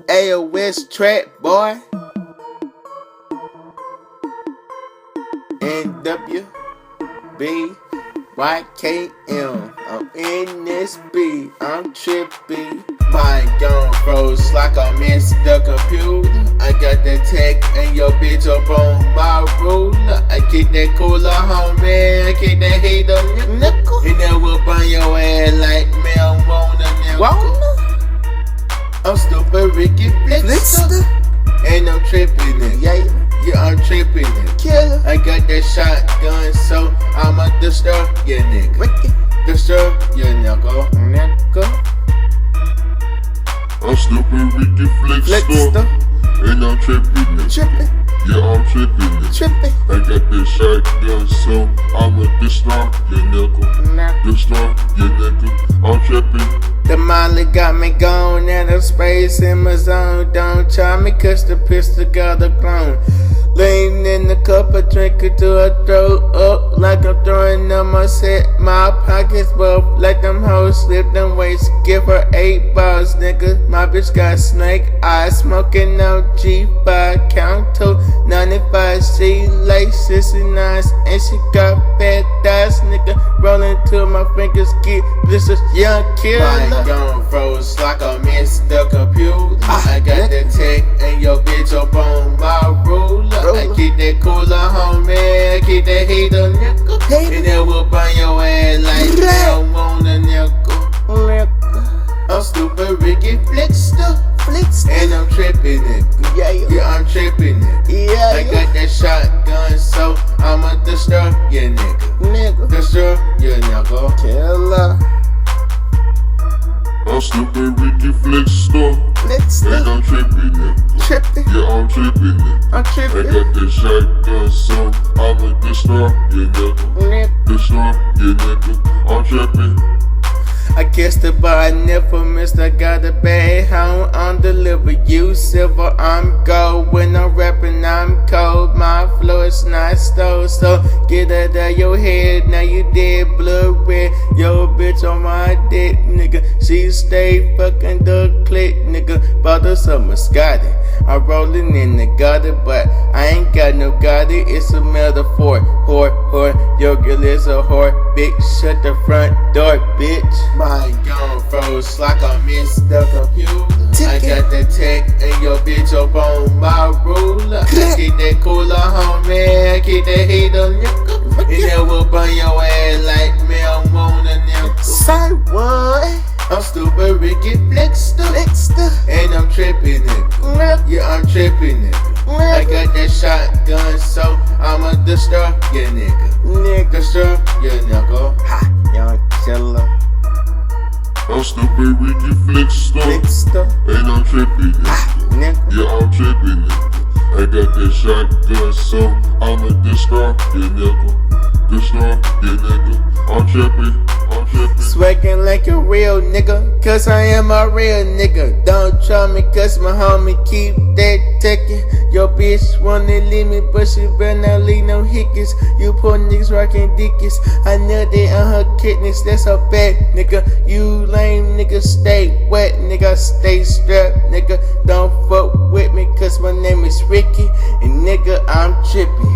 AOS trap boy. NWBYKM. I'm in this beat. I'm trippy. My gun froze like I missed the computer. I got that tech and your bitch up on my ruler. I keep that cooler, homie. I keep that heater, nickel. And that will burn your ass like marijuana, nickel. I'm stupid Ricky Flickster. And I'm tripping it. Yeah, I'm tripping it. Killer. I got that shotgun, so I'ma destroy your nigga. Ricky. Destroy your nigga. I'm stupid Ricky Flickster. And I'm tripping it. Tripping. Yeah, I'm tripping it. Tripping. I got that shotgun, so I'ma destroy your nigga. Destroy your nigga. I'm tripping. The molly got me gone out of space in my zone. Don't try me cause the pistol got a clone. Lean in the cup, I drink it till I throw up. Like I'm throwing up my set, my pockets buff. Like them hoes slip them weights, give her 8 balls, nigga. My bitch got snake eyes, smoking on G5, count to 95. She like 69, and she got fat thighs, nigga. Rolling till my fingers get blisters, young killer. My gun froze like I missed the computer. I got the tech and your bitch up on my ruler. I keep that cooler, homie. I keep that heater, nickel. And that will burn your ass like marijuana, nickel. I'm stupid Ricky Flickster. And I'm tripping it. Yeah, I'm tripping it. I got that shotgun, so I'ma destroy your nigga. Destroy your nigga. Killer. I'm stupid Ricky Flickster. And I'm tripping it. Yeah, I'm tripping it. I got that shotgun, so I'ma destroy your nigga. Destroy your nigga. I'm tripping. I guess the bar never missed. I got a bad home on deliver. You silver, I'm gold. When I'm rapping, I'm cold. My flow is not stole. So get out of your head. Now you dead, blood red. Yo, bitch on my dick, nigga. She stay fucking the click, nigga. Bottles of Moscato. I'm rolling in the gutter, but I ain't got no Gotti. It's a metaphor. Whore. Your girl is a whore. Bitch, shut the front door, bitch. My gun froze like I missed the computer. I got the tech and your bitch up on my ruler. I keep that cooler, homie. I keep that heater, nickel. And that will burn your ass like marijuana, nickel. Say what? I'm stupid Ricky Flickster. And I'm tripping it. Yeah, I'm tripping it. I got that shotgun, so I'ma destroy your nigga. Destroy your nigga. Ha, young killer. I'm stupid Ricky Flickster. And I'm tripping it. Yeah, I'm tripping it. I got that shotgun, so I'ma destroy your nigga. Destroy your nigga. I'm tripping. Swaggin' like a real nigga, cause I am a real nigga. Don't try me cause my homie keep that tickin'. Your bitch wanna leave me, but she better not leave no hickeys. You poor niggas rockin' dickies. I know they on her kidneys, that's a bad nigga. You lame nigga, stay wet nigga, stay strapped nigga. Don't fuck with me cause my name is Ricky, and nigga I'm trippy.